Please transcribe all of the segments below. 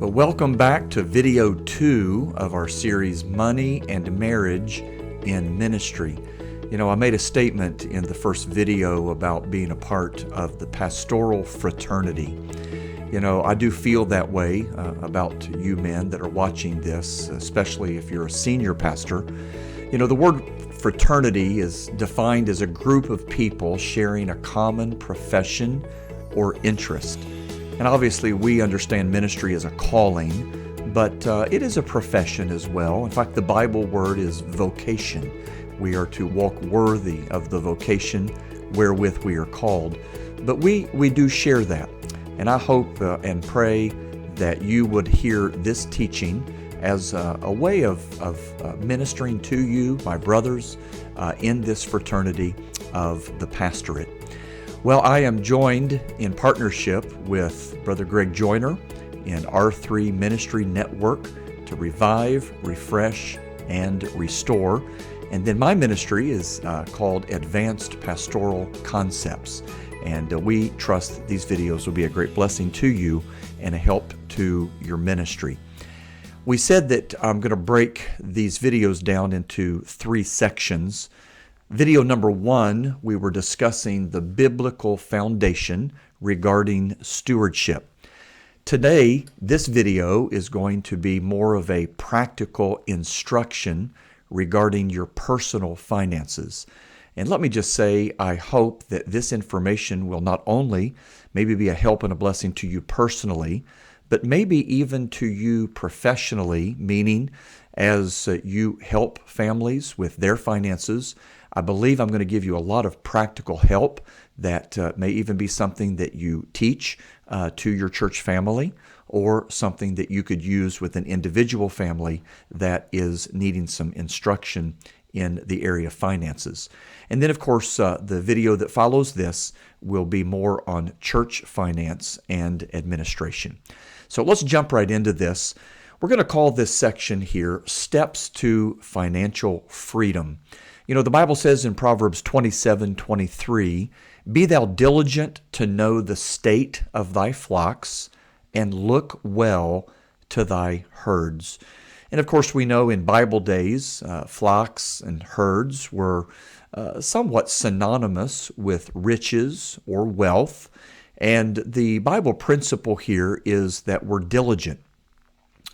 Well, welcome back to video 2 of our series, Money and Marriage in Ministry. I made a statement in the first video about being a part of the pastoral fraternity. I do feel that way about you men that are watching this, especially if you're a senior pastor. The word fraternity is defined as a group of people sharing a common profession or interest. And obviously we understand ministry as a calling, but it is a profession as well. In fact, the Bible word is vocation. We are to walk worthy of the vocation wherewith we are called. But we do share that. And I hope and pray that you would hear this teaching as a way of ministering to you, my brothers, in this fraternity of the pastorate. Well, I am joined in partnership with Brother Greg Joyner in R3 Ministry Network to revive, refresh, and restore. And then my ministry is called Advanced Pastoral Concepts. And we trust that these videos will be a great blessing to you and a help to your ministry. We said that I'm going to break these videos down into 3 sections. Video number 1, we were discussing the biblical foundation regarding stewardship. Today, this video is going to be more of a practical instruction regarding your personal finances. And let me just say, I hope that this information will not only maybe be a help and a blessing to you personally, but maybe even to you professionally, meaning as you help families with their finances. I believe I'm going to give you a lot of practical help that may even be something that you teach to your church family, or something that you could use with an individual family that is needing some instruction in the area of finances. And then, of course, the video that follows this will be more on church finance and administration. So let's jump right into this. We're going to call this section here, Steps to Financial Freedom. The Bible says in Proverbs 27:23, "Be thou diligent to know the state of thy flocks, and look well to thy herds." And of course, we know in Bible days, flocks and herds were somewhat synonymous with riches or wealth. And the Bible principle here is that we're diligent.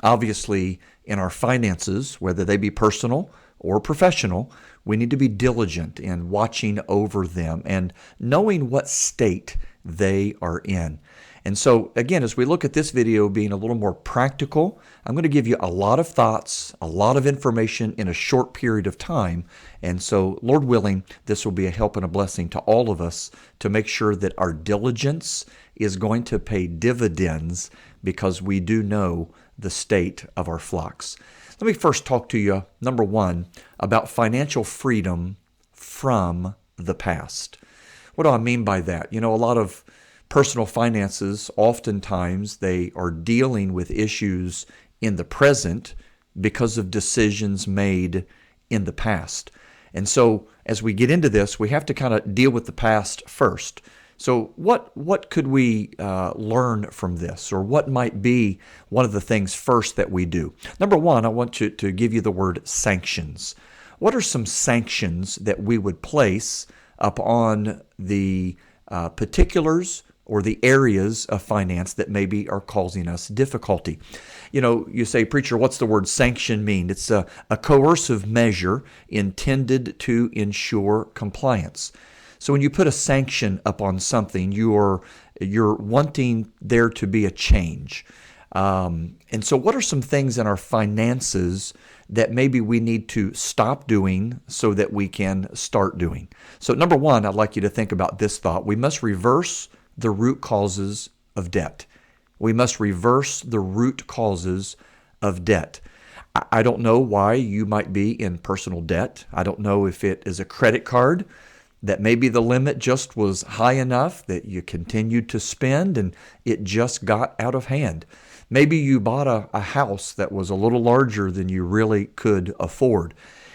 Obviously, in our finances, whether they be personal or professional, we need to be diligent in watching over them and knowing what state they are in. And so, again, as we look at this video being a little more practical, I'm going to give you a lot of thoughts, a lot of information in a short period of time. And so, Lord willing, this will be a help and a blessing to all of us to make sure that our diligence is going to pay dividends because we do know the state of our flocks. Let me first talk to you, number 1, about financial freedom from the past. What do I mean by that? A lot of personal finances, oftentimes they are dealing with issues in the present because of decisions made in the past. And so as we get into this, we have to kind of deal with the past first. So what could we learn from this, or what might be one of the things first that we do? Number 1, I want to give you the word sanctions. What are some sanctions that we would place upon the particulars or the areas of finance that maybe are causing us difficulty? You say, "Preacher, what's the word sanction mean?" It's a coercive measure intended to ensure compliance. So when you put a sanction upon something, you're wanting there to be a change. And so what are some things in our finances that maybe we need to stop doing so that we can start doing? So number 1, I'd like you to think about this thought. We must reverse the root causes of debt. We must reverse the root causes of debt. I don't know why you might be in personal debt. I don't know if it is a credit card that maybe the limit just was high enough that you continued to spend and it just got out of hand. Maybe you bought a house that was a little larger than you really could afford.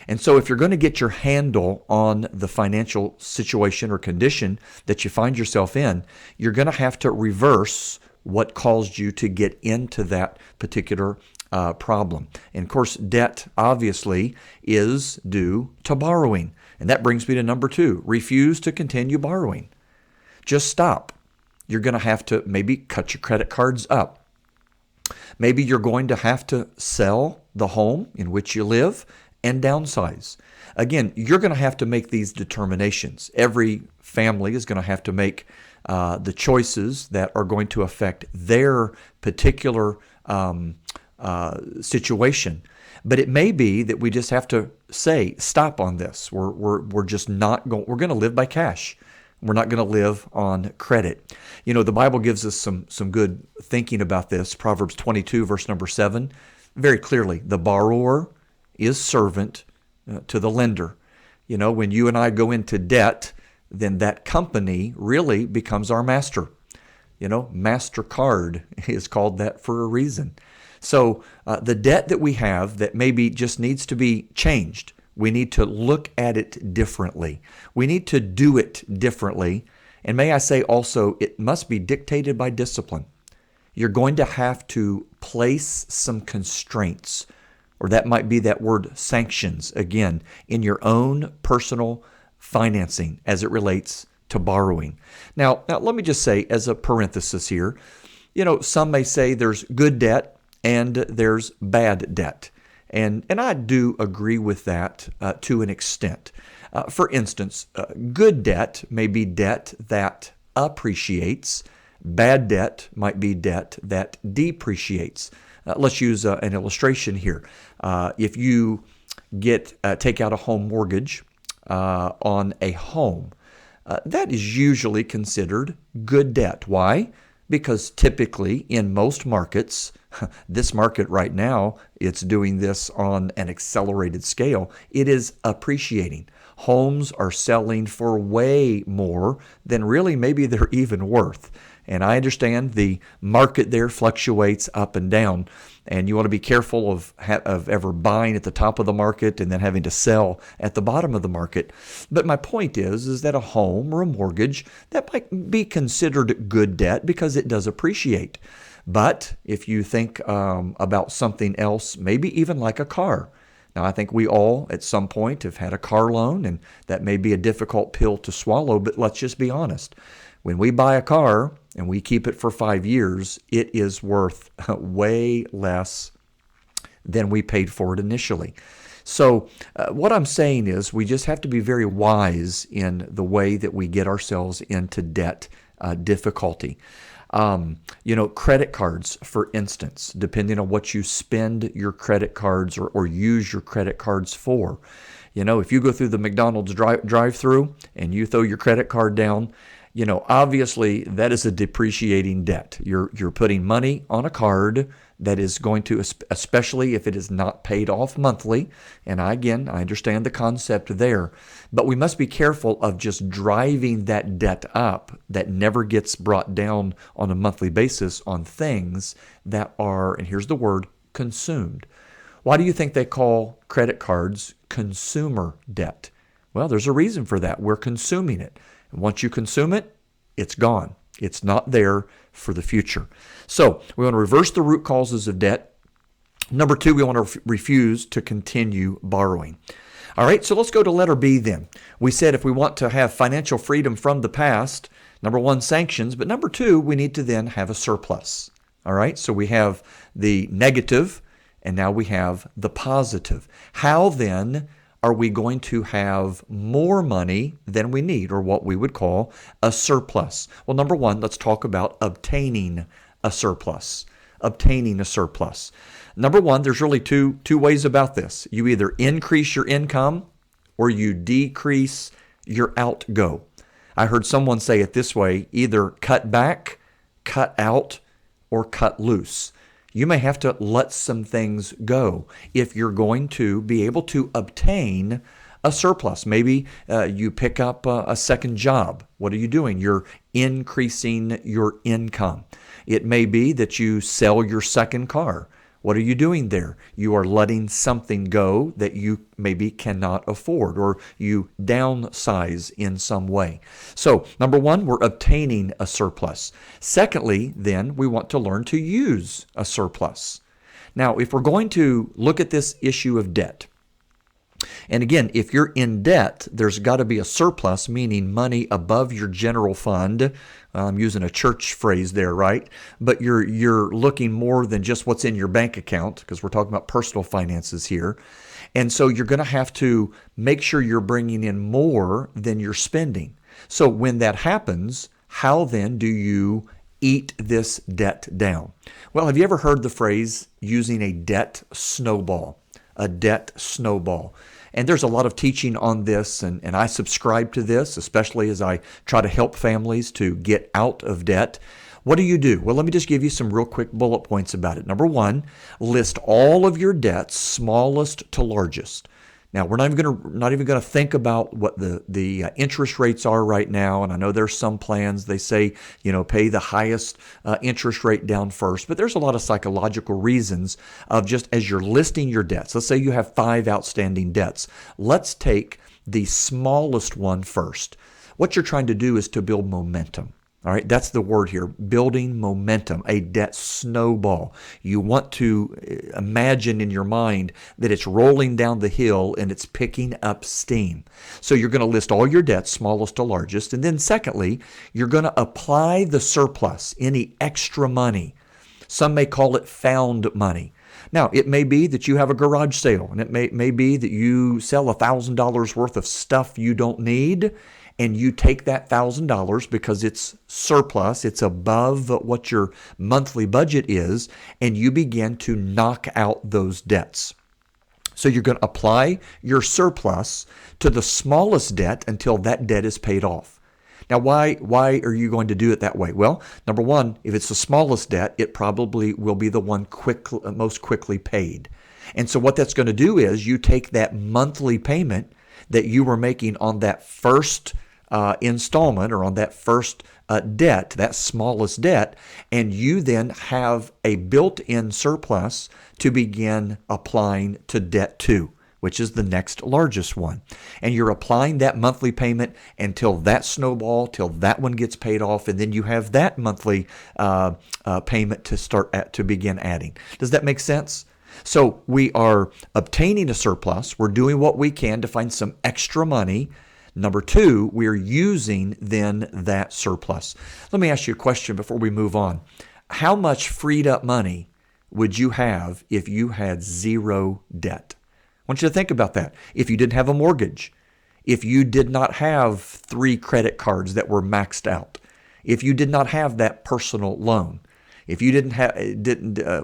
And so if you're going to get your handle on the financial situation or condition that you find yourself in, you're going to have to reverse what caused you to get into that particular problem. And of course, debt obviously is due to borrowing. And that brings me to number 2, refuse to continue borrowing. Just stop. You're going to have to maybe cut your credit cards up. Maybe you're going to have to sell the home in which you live and downsize. Again, you're going to have to make these determinations. Every family is going to have to make the choices that are going to affect their particular situation. But it may be that we just have to say, stop on this. We're just not going. We're going to live by cash. We're not going to live on credit. You know, the Bible gives us some good thinking about this. Proverbs 22, verse number 7, very clearly, the borrower is servant to the lender. You know, when you and I go into debt, then that company really becomes our master. You know, MasterCard is called that for a reason. So the debt that we have that maybe just needs to be changed, we need to look at it differently. We need to do it differently. And may I say also, it must be dictated by discipline. You're going to have to place some constraints, or that might be that word sanctions, again, in your own personal financing as it relates to borrowing. Now let me just say as a parenthesis here, you know, some may say there's good debt and there's bad debt. And I do agree with that to an extent. For instance, good debt may be debt that appreciates. Bad debt might be debt that depreciates. Let's use an illustration here. If you take out a home mortgage on a home, that is usually considered good debt. Why? Because typically in most markets, this market right now, it's doing this on an accelerated scale. It is appreciating. Homes are selling for way more than really maybe they're even worth. And I understand the market there fluctuates up and down, and you want to be careful of ever buying at the top of the market and then having to sell at the bottom of the market. But my point is that a home or a mortgage, that might be considered good debt because it does appreciate. But if you think about something else, maybe even like a car. Now, I think we all at some point have had a car loan, and that may be a difficult pill to swallow, but let's just be honest. When we buy a car and we keep it for 5 years, it is worth way less than we paid for it initially. So what I'm saying is we just have to be very wise in the way that we get ourselves into debt difficulty. Credit cards, for instance, depending on what you spend your credit cards or use your credit cards for. You know, if you go through the McDonald's drive-through and you throw your credit card down, you know, obviously that is a depreciating debt. You're putting money on a card that is going to, especially if it is not paid off monthly. And I understand the concept there, but we must be careful of just driving that debt up that never gets brought down on a monthly basis on things that are, and here's the word, consumed. Why do you think they call credit cards consumer debt? Well, there's a reason for that. We're consuming it. And once you consume it, it's gone. It's not there for the future. So we want to reverse the root causes of debt. Number 2, we want to refuse to continue borrowing. All right, so let's go to letter B then. We said if we want to have financial freedom from the past, number 1, sanctions, but number 2, we need to then have a surplus. All right, so we have the negative, and now we have the positive. How then are we going to have more money than we need, or what we would call a surplus? Well, number 1, let's talk about obtaining a surplus. Obtaining a surplus. Number 1, there's really two ways about this. You either increase your income or you decrease your outgo. I heard someone say it this way: either cut back, cut out, or cut loose. You may have to let some things go if you're going to be able to obtain a surplus. Maybe you pick up a second job. What are you doing? You're increasing your income. It may be that you sell your second car. What are you doing there? You are letting something go that you maybe cannot afford, or you downsize in some way. So, number one, we're obtaining a surplus. Secondly, then, we want to learn to use a surplus. Now, if we're going to look at this issue of debt, and again, if you're in debt, there's got to be a surplus, meaning money above your general fund. I'm using a church phrase there, right? But you're looking more than just what's in your bank account, because we're talking about personal finances here. And so you're going to have to make sure you're bringing in more than you're spending. So when that happens, how then do you eat this debt down? Well, have you ever heard the phrase using a debt snowball? A debt snowball. And there's a lot of teaching on this, and I subscribe to this, especially as I try to help families to get out of debt. What do you do? Well, let me just give you some real quick bullet points about it. Number one, list all of your debts, smallest to largest. Now, we're not even going to think about what the interest rates are right now. And I know there's some plans, they say, pay the highest interest rate down first. But there's a lot of psychological reasons of just as you're listing your debts. Let's say you have 5 outstanding debts. Let's take the smallest one first. What you're trying to do is to build momentum. All right, that's the word here, building momentum, a debt snowball. You want to imagine in your mind that it's rolling down the hill and it's picking up steam. So you're going to list all your debts, smallest to largest. And then secondly, you're going to apply the surplus, any extra money. Some may call it found money. Now, it may be that you have a garage sale, and it may be that you sell $1,000 worth of stuff you don't need, and you take that $1,000 because it's surplus, it's above what your monthly budget is, and you begin to knock out those debts. So you're going to apply your surplus to the smallest debt until that debt is paid off. Now, why are you going to do it that way? Well, number one, if it's the smallest debt, it probably will be the one most quickly paid. And so what that's going to do is you take that monthly payment that you were making on that first installment or on that first debt, that smallest debt, and you then have a built-in surplus to begin applying to debt 2, which is the next largest one. And you're applying that monthly payment until that snowball, till that one gets paid off, and then you have that monthly payment to begin adding. Does that make sense? So we are obtaining a surplus. We're doing what we can to find some extra money. Number 2, we're using then that surplus. Let me ask you a question before we move on. How much freed up money would you have if you had 0 debt? I want you to think about that. If you didn't have a mortgage, if you did not have 3 credit cards that were maxed out, if you did not have that personal loan, if you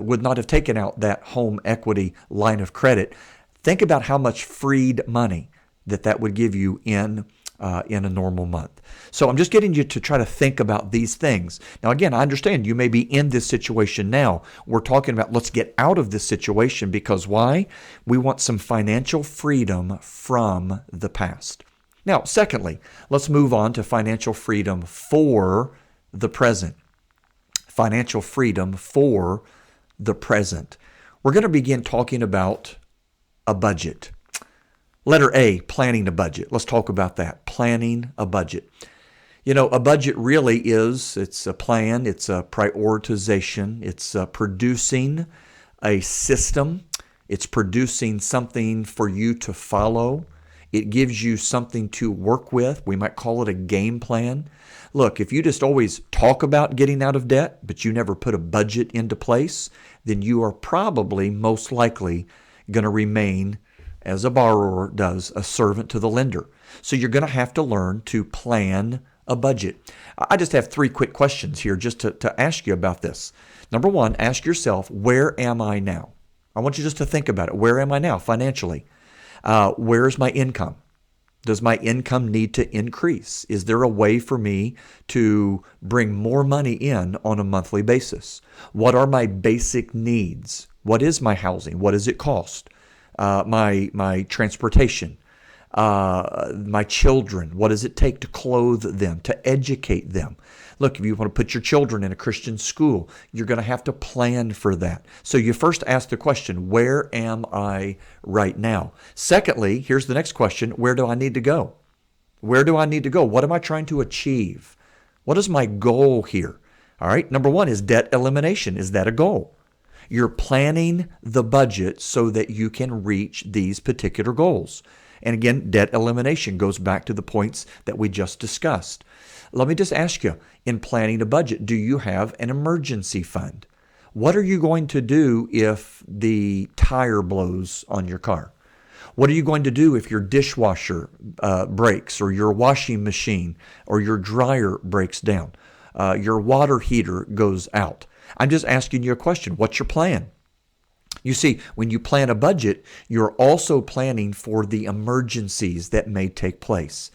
would not have taken out that home equity line of credit, think about how much freed money that would give you in a normal month. So I'm just getting you to try to think about these things. Now, again, I understand you may be in this situation now. We're talking about let's get out of this situation because why? We want some financial freedom from the past. Now, secondly, let's move on to financial freedom for the present. Financial freedom for the present. We're going to begin talking about a budget. Letter A, planning a budget. Let's talk about that. Planning a budget. A budget really it's a plan, it's a prioritization, it's producing a system, it's producing something for you to follow. It gives you something to work with. We might call it a game plan. Look, if you just always talk about getting out of debt, but you never put a budget into place, then you are probably most likely going to remain, as a borrower does, a servant to the lender. So you're going to have to learn to plan a budget. I just have 3 quick questions here just to ask you about this. Number 1, ask yourself, where am I now? I want you just to think about it. Where am I now financially? Where's my income? Does my income need to increase? Is there a way for me to bring more money in on a monthly basis? What are my basic needs? What is my housing? What does it cost? My transportation, My children, what does it take to clothe them, to educate them? Look, if you want to put your children in a Christian school, you're going to have to plan for that. So you first ask the question, where am I right now? Secondly, here's the next question, where do I need to go? Where do I need to go? What am I trying to achieve? What is my goal here? All right, number one is debt elimination. Is that a goal? You're planning the budget so that you can reach these particular goals. And again, debt elimination goes back to the points that we just discussed. Let me just ask you, in planning a budget, do you have an emergency fund? What are you going to do if the tire blows on your car? What are you going to do if your dishwasher breaks, or your washing machine or your dryer breaks down? Your water heater goes out. I'm just asking you a question. What's your plan? You see, when you plan a budget, you're also planning for the emergencies that may take place.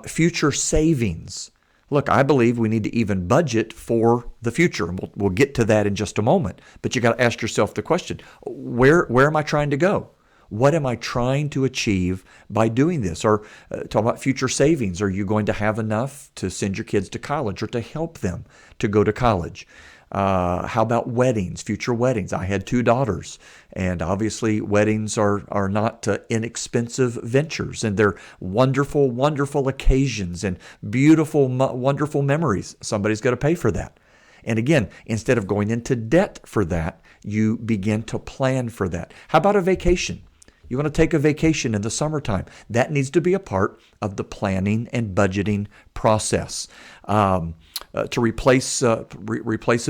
Future savings. Look, I believe we need to even budget for the future, and we'll get to that in just a moment. But you got to ask yourself the question, where am I trying to go? What am I trying to achieve by doing this? Or talk about future savings. Are you going to have enough to send your kids to college or to help them to go to college? How about weddings, future weddings? I had 2 daughters, and obviously weddings are not inexpensive ventures, and they're wonderful, wonderful occasions and beautiful, wonderful memories. Somebody's got to pay for that. And again, instead of going into debt for that, you begin to plan for that. How about a vacation? You want to take a vacation in the summertime. That needs to be a part of the planning and budgeting process. To replace a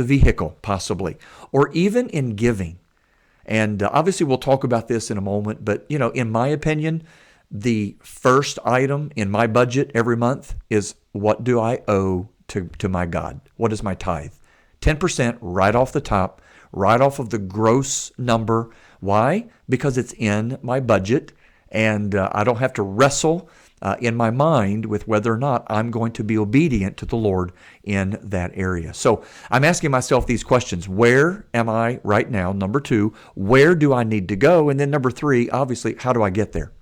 vehicle, possibly, or even in giving. And obviously, we'll talk about this in a moment. But in my opinion, the first item in my budget every month is, what do I owe to my God? What is my tithe? 10% right off the top, right off of the gross number. Why? Because it's in my budget, and I don't have to wrestle in my mind with whether or not I'm going to be obedient to the Lord in that area. So I'm asking myself these questions. Where am I right now? Number 2, where do I need to go? And then number 3, obviously, how do I get there?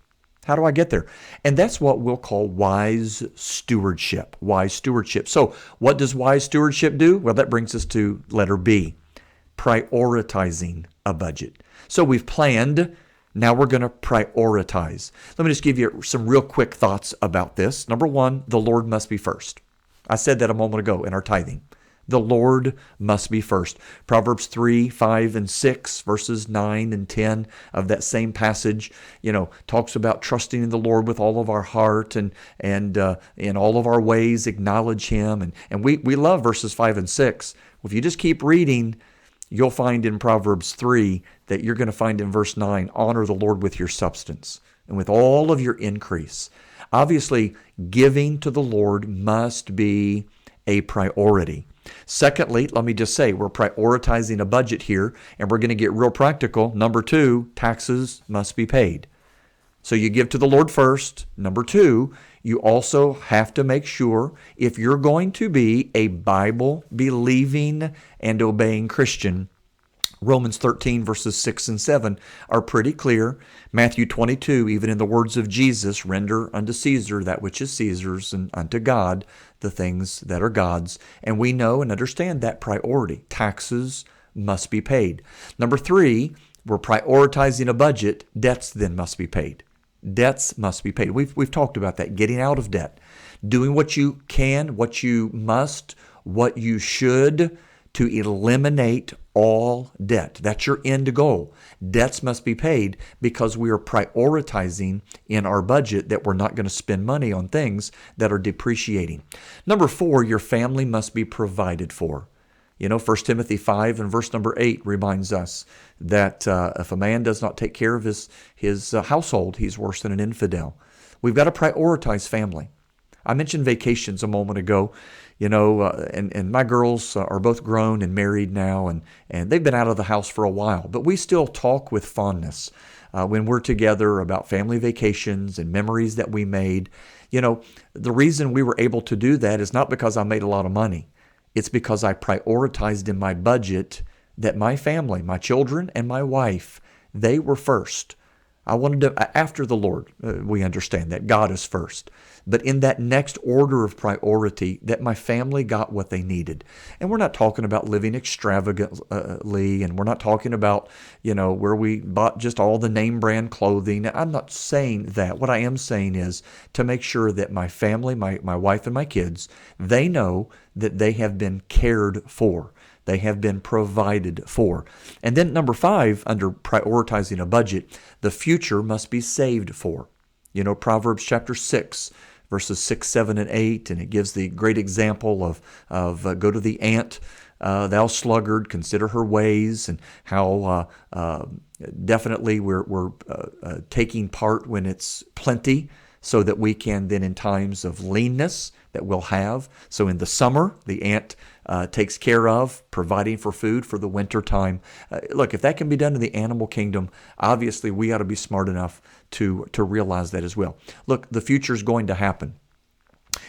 How do I get there? And that's what we'll call wise stewardship. Wise stewardship. So what does wise stewardship do? Well, that brings us to letter B, prioritizing a budget. So we've planned. Now we're going to prioritize. Let me just give you some real quick thoughts about this. Number 1, the Lord must be first. I said that a moment ago in our tithing. The Lord must be first. Proverbs 3, 5, and 6, verses 9 and 10 of that same passage, talks about trusting in the Lord with all of our heart and in all of our ways acknowledge Him. And we love verses 5 and 6. If you just keep reading, you'll find in Proverbs 3 that you're going to find in verse 9, honor the Lord with your substance and with all of your increase. Obviously, giving to the Lord must be a priority. Secondly, let me just say, we're prioritizing a budget here, and we're going to get real practical. Number 2, taxes must be paid. So you give to the Lord first. Number 2, you also have to make sure, if you're going to be a Bible-believing and obeying Christian, Romans 13 verses 6 and 7 are pretty clear. Matthew 22, even in the words of Jesus, render unto Caesar that which is Caesar's, and unto God the things that are God's. And we know and understand that priority. Taxes must be paid. Number 3, we're prioritizing a budget. Debts then must be paid. Debts must be paid. We've talked about that, getting out of debt, doing what you can, what you must, what you should to eliminate all debt. That's your end goal. Debts must be paid because we are prioritizing in our budget that we're not going to spend money on things that are depreciating. Number 4, your family must be provided for. 1 Timothy 5 and verse number 8 reminds us that if a man does not take care of his household, he's worse than an infidel. We've got to prioritize family. I mentioned vacations a moment ago, and my girls are both grown and married now, and they've been out of the house for a while, but we still talk with fondness when we're together about family vacations and memories that we made. The reason we were able to do that is not because I made a lot of money. It's because I prioritized in my budget that my family, my children and my wife, they were first. I wanted to, after the Lord, we understand that God is first. But in that next order of priority, that my family got what they needed. And we're not talking about living extravagantly, and we're not talking about, where we bought just all the name brand clothing. I'm not saying that. What I am saying is to make sure that my family, my wife and my kids, they know that they have been cared for. They have been provided for. And then number 5, under prioritizing a budget, the future must be saved for. Proverbs chapter 6, verses 6, 7, and 8, and it gives the great example of go to the ant, thou sluggard, consider her ways, and how definitely we're taking part when it's plenty, so that we can then in times of leanness that we'll have. So in the summer, the ant takes care of providing for food for the winter time. Look, if that can be done in the animal kingdom, obviously we ought to be smart enough to realize that as well. Look, the future is going to happen,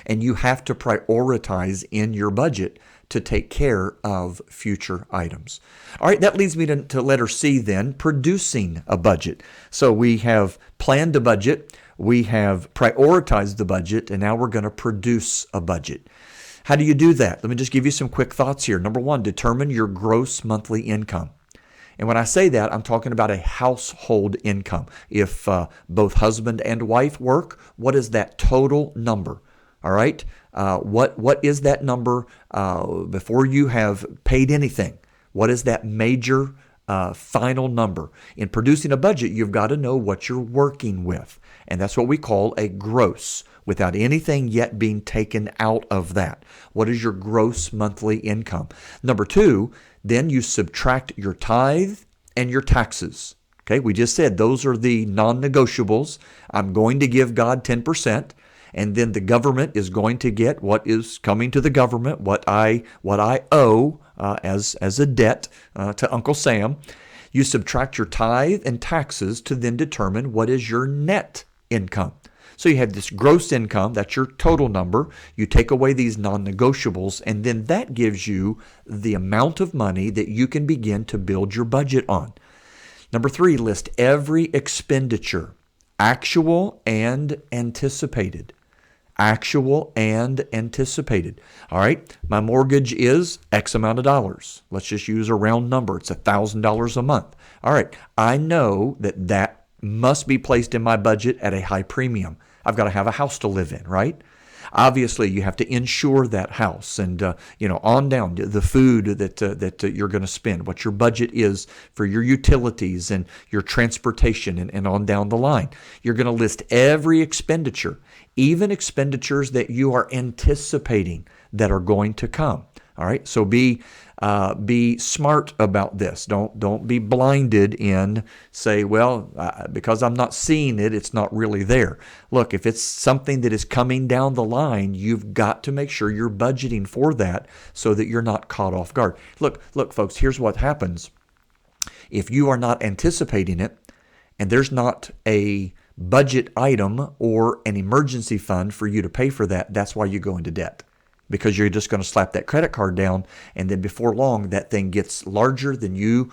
and you have to prioritize in your budget to take care of future items. All right, that leads me to letter C then, producing a budget. So we have planned a budget, we have prioritized the budget, and now we're going to produce a budget. How do you do that? Let me just give you some quick thoughts here. Number 1, determine your gross monthly income. And when I say that, I'm talking about a household income. If both husband and wife work, what is that total number? All right? What is that number before you have paid anything? What is that major final number? In producing a budget, you've got to know what you're working with. And that's what we call a gross, without anything yet being taken out of that. What is your gross monthly income? Number 2, then you subtract your tithe and your taxes. Okay, we just said those are the non-negotiables. I'm going to give God 10%. And then the government is going to get what is coming to the government, what I owe as a debt to Uncle Sam. You subtract your tithe and taxes to then determine what is your net income. So you have this gross income, that's your total number. You take away these non-negotiables, and then that gives you the amount of money that you can begin to build your budget on. Number 3, list every expenditure, actual and anticipated. Actual and anticipated. All right, my mortgage is X amount of dollars. Let's just use a round number. It's $1,000 a month. All right, I know that must be placed in my budget at a high premium. I've got to have a house to live in, right? Obviously, you have to insure that house, and on down the food that you're going to spend, what your budget is for your utilities and your transportation, and on down the line. You're going to list every expenditure, even expenditures that you are anticipating that are going to come. All right, so be smart about this. Don't be blinded in say, well, because I'm not seeing it, it's not really there. Look, if it's something that is coming down the line, you've got to make sure you're budgeting for that so that you're not caught off guard. Look, folks, here's what happens. If you are not anticipating it, and there's not a budget item or an emergency fund for you to pay for that, that's why you go into debt. Because you're just going to slap that credit card down, and then before long, that thing gets larger than you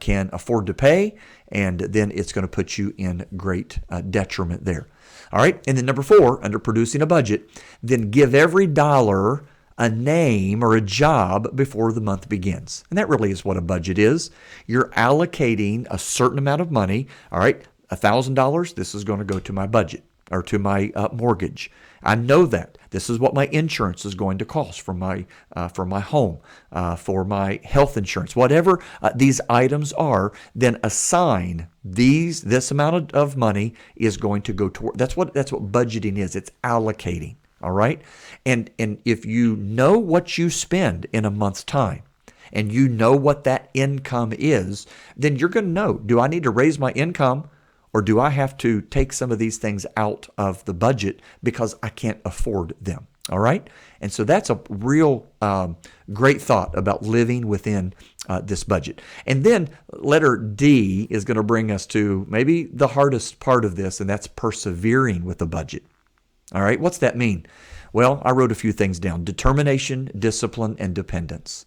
can afford to pay, and then it's going to put you in great detriment there. All right, and then number 4, under producing a budget, then give every dollar a name or a job before the month begins. And that really is what a budget is. You're allocating a certain amount of money. All right, $1,000, this is going to go to my budget or to my mortgage. I know that. This is what my insurance is going to cost for my home, for my health insurance, whatever these items are. Then assign this amount of money is going to go toward. That's what budgeting is. It's allocating. All right, and if you know what you spend in a month's time, and you know what that income is, then you're going to know: do I need to raise my income? Or do I have to take some of these things out of the budget because I can't afford them? All right? And so that's a real great thought about living within this budget. And then letter D is going to bring us to maybe the hardest part of this, and that's persevering with the budget. All right? What's that mean? Well, I wrote a few things down: determination, discipline, and dependence.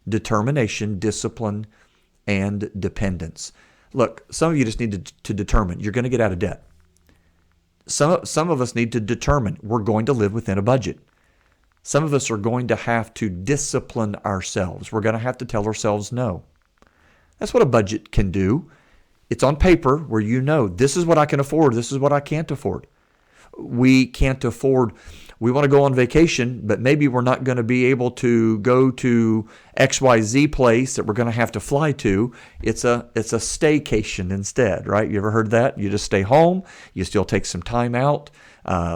Determination, discipline, and dependence. Look, some of you just need to determine you're going to get out of debt. Some of us need to determine we're going to live within a budget. Some of us are going to have to discipline ourselves. We're going to have to tell ourselves no. That's what a budget can do. It's on paper where you know this is what I can afford, this is what I can't afford. We can't afford, we want to go on vacation, but maybe we're not going to be able to go to XYZ place that we're going to have to fly to. It's a staycation instead, right? You ever heard that? You just stay home, you still take some time out,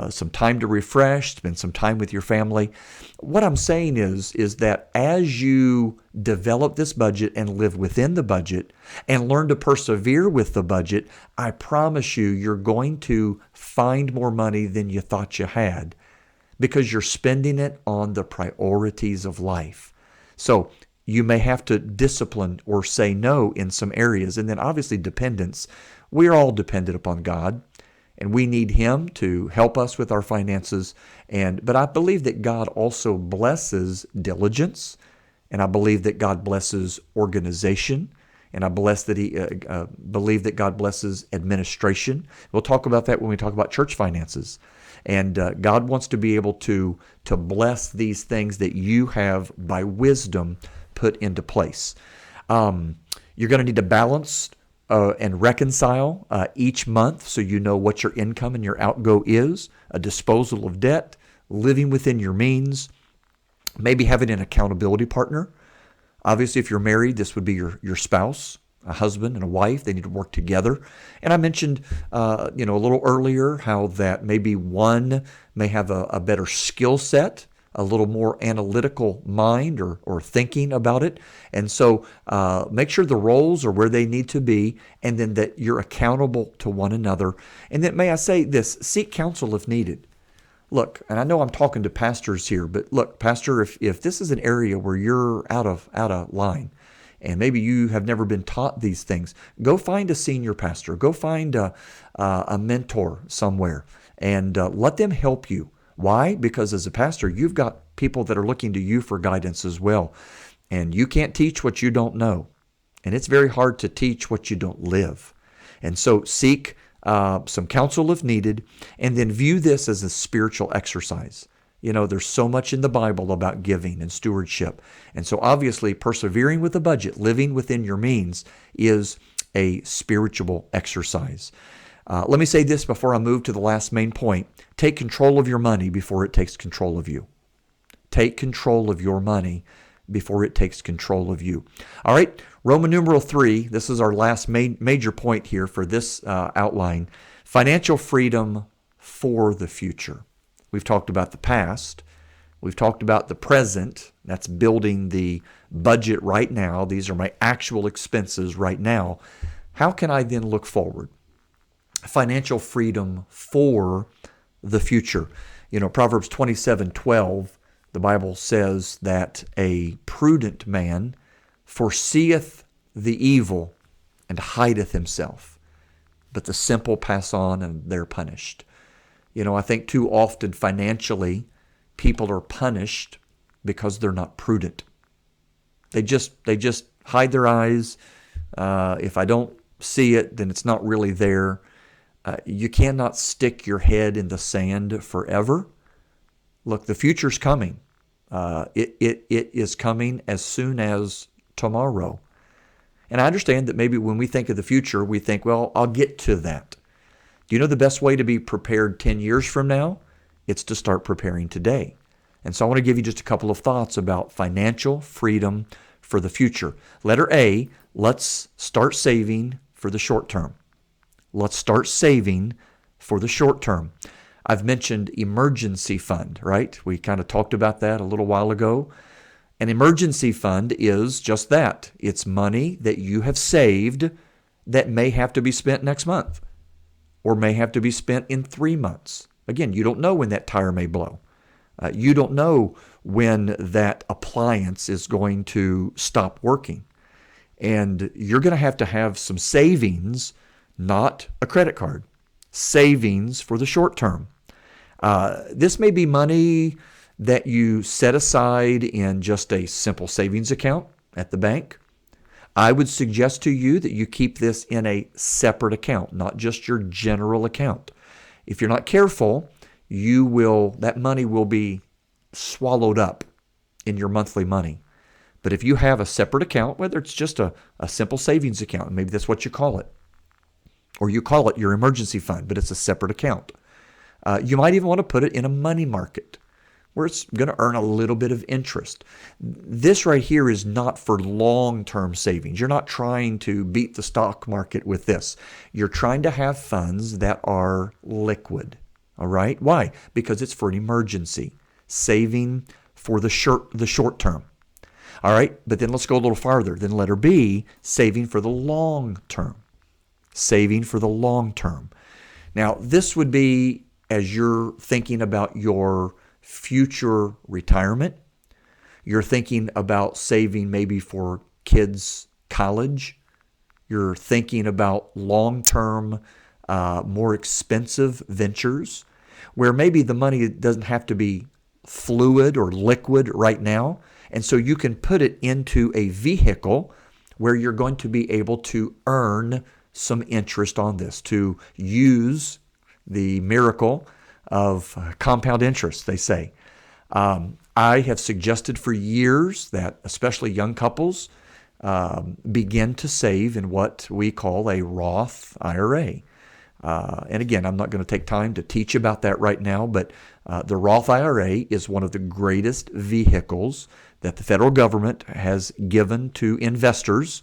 some time to refresh, spend some time with your family. What I'm saying is that as you develop this budget and live within the budget and learn to persevere with the budget, I promise you're going to find more money than you thought you had because you're spending it on the priorities of life. So you may have to discipline or say no in some areas. And then obviously dependence. We're all dependent upon God. And we need Him to help us with our finances. But I believe that God also blesses diligence, and I believe that God blesses organization, and I believe that God blesses administration. We'll talk about that when we talk about church finances. And God wants to be able to bless these things that you have by wisdom put into place. You're going to need to balance and reconcile each month so you know what your income and your outgo is, a disposal of debt, living within your means, maybe having an accountability partner. Obviously, if you're married, this would be your spouse, a husband and a wife. They need to work together. And I mentioned a little earlier how that maybe one may have a better skill set, a little more analytical mind or thinking about it. And so make sure the roles are where they need to be, and then that you're accountable to one another. And then may I say this, seek counsel if needed. Look, and I know I'm talking to pastors here, but look, pastor, if this is an area where you're out of line, and maybe you have never been taught these things, go find a senior pastor, go find a mentor somewhere, and let them help you. Why? Because as a pastor, you've got people that are looking to you for guidance as well. And you can't teach what you don't know. And it's very hard to teach what you don't live. And so seek some counsel if needed, and then view this as a spiritual exercise. You know, there's so much in the Bible about giving and stewardship. And so obviously persevering with a budget, living within your means, is a spiritual exercise. Let me say this before I move to the last main point. Take control of your money before it takes control of you. Take control of your money before it takes control of you. All right, Roman numeral 3, this is our last major point here for this outline. Financial freedom for the future. We've talked about the past. We've talked about the present. That's building the budget right now. These are my actual expenses right now. How can I then look forward? Financial freedom for the future. You know, Proverbs 27:12, the Bible says that a prudent man foreseeth the evil and hideth himself, but the simple pass on and they're punished. You know, I think too often financially, people are punished because they're not prudent. They just hide their eyes. If I don't see it, then it's not really there. You cannot stick your head in the sand forever. Look, the future's coming. It is coming as soon as tomorrow. And I understand that maybe when we think of the future, we think, well, I'll get to that. Do you know the best way to be prepared 10 years from now? It's to start preparing today. And so I want to give you just a couple of thoughts about financial freedom for the future. Letter A, let's start saving for the short term. Let's start saving for the short term. I've mentioned emergency fund, right? We kind of talked about that a little while ago. An emergency fund is just that. It's money that you have saved that may have to be spent next month or may have to be spent in 3 months. Again, you don't know when that tire may blow. You don't know when that appliance is going to stop working. And you're going to have some savings, not a credit card. Savings for the short term. This may be money that you set aside in just a simple savings account at the bank. I would suggest to you that you keep this in a separate account, not just your general account. If you're not careful, that money will be swallowed up in your monthly money. But if you have a separate account, whether it's just a simple savings account, maybe that's what you call it, or you call it your emergency fund, but it's a separate account. You might even want to put it in a money market where it's going to earn a little bit of interest. This right here is not for long-term savings. You're not trying to beat the stock market with this. You're trying to have funds that are liquid. All right? Why? Because it's for an emergency, saving for the short term. All right? But then let's go a little farther. Then letter B, saving for the long term. Saving for the long term. Now, this would be as you're thinking about your future retirement. You're thinking about saving maybe for kids' college. You're thinking about long-term, more expensive ventures where maybe the money doesn't have to be fluid or liquid right now. And so you can put it into a vehicle where you're going to be able to earn some interest on this, to use the miracle of compound interest, they say. I have suggested for years that especially young couples begin to save in what we call a Roth IRA. And again, I'm not going to take time to teach about that right now, but the Roth IRA is one of the greatest vehicles that the federal government has given to investors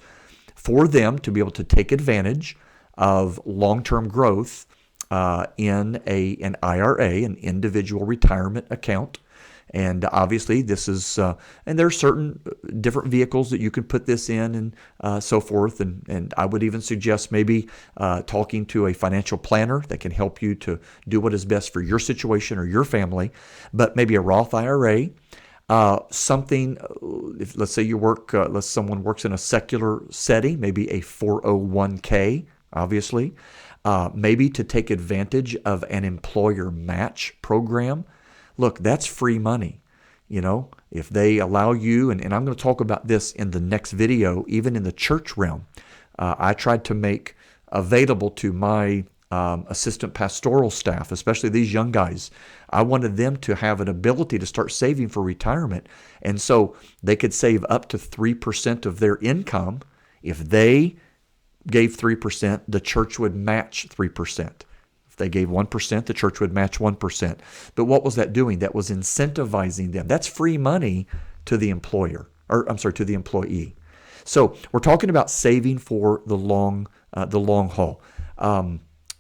for them to be able to take advantage of long-term growth in an IRA, an individual retirement account. And obviously this is, and there are certain different vehicles that you can put this in and so forth. And I would even suggest maybe talking to a financial planner that can help you to do what is best for your situation or your family. But maybe a Roth IRA, something, if let's say you work, someone works in a secular setting, maybe a 401k, obviously, maybe to take advantage of an employer match program. Look, that's free money. You know, if they allow you, and I'm going to talk about this in the next video, even in the church realm, I tried to make available to my assistant pastoral staff, especially these young guys, I wanted them to have an ability to start saving for retirement. And so they could save up to 3% of their income. If they gave 3%, the church would match 3%. If they gave 1%, the church would match 1%. But what was that doing? That was incentivizing them. That's free money to the employer, to the employee. So we're talking about saving for the long haul.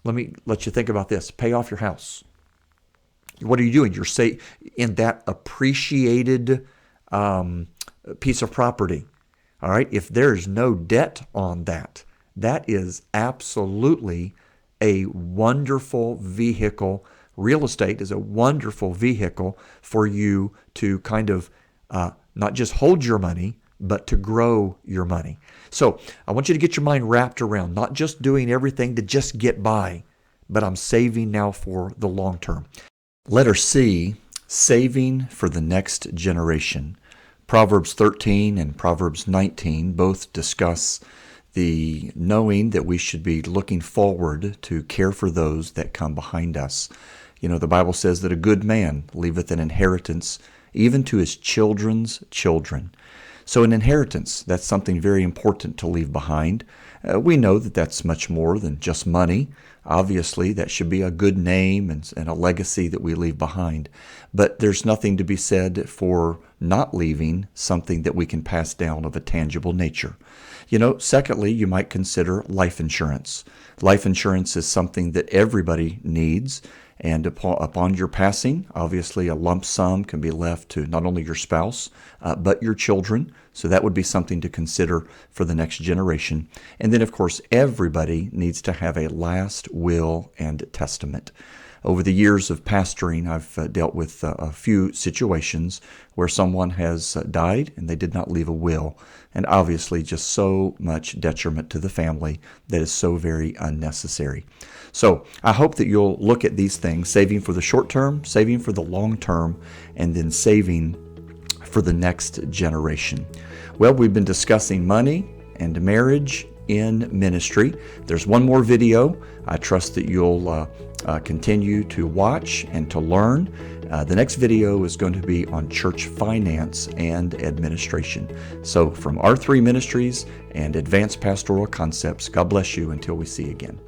Let me let you think about this. Pay off your house. What are you doing? You're in that appreciated piece of property. All right. If there's no debt on that, that is absolutely a wonderful vehicle. Real estate is a wonderful vehicle for you to kind of not just hold your money, but to grow your money. So I want you to get your mind wrapped around not just doing everything to just get by, but I'm saving now for the long term. Letter C, saving for the next generation. Proverbs 13 and Proverbs 19 both discuss the knowing that we should be looking forward to care for those that come behind us. You know, the Bible says that a good man leaveth an inheritance even to his children's children. So an inheritance, that's something very important to leave behind. We know that that's much more than just money. Obviously, that should be a good name and a legacy that we leave behind. But there's nothing to be said for not leaving something that we can pass down of a tangible nature. You know, secondly, you might consider life insurance. Life insurance is something that everybody needs. And upon your passing, obviously a lump sum can be left to not only your spouse, but your children. So that would be something to consider for the next generation. And then, of course, everybody needs to have a last will and testament. Over the years of pastoring, I've dealt with a few situations where someone has died and they did not leave a will. And obviously just so much detriment to the family that is so very unnecessary. So I hope that you'll look at these things, saving for the short term, saving for the long term, and then saving for the next generation. Well, we've been discussing money and marriage in ministry. There's one more video. I trust that you'll continue to watch and to learn. The next video is going to be on church finance and administration. So from R3 Ministries and Advanced Pastoral Concepts, God bless you until we see you again.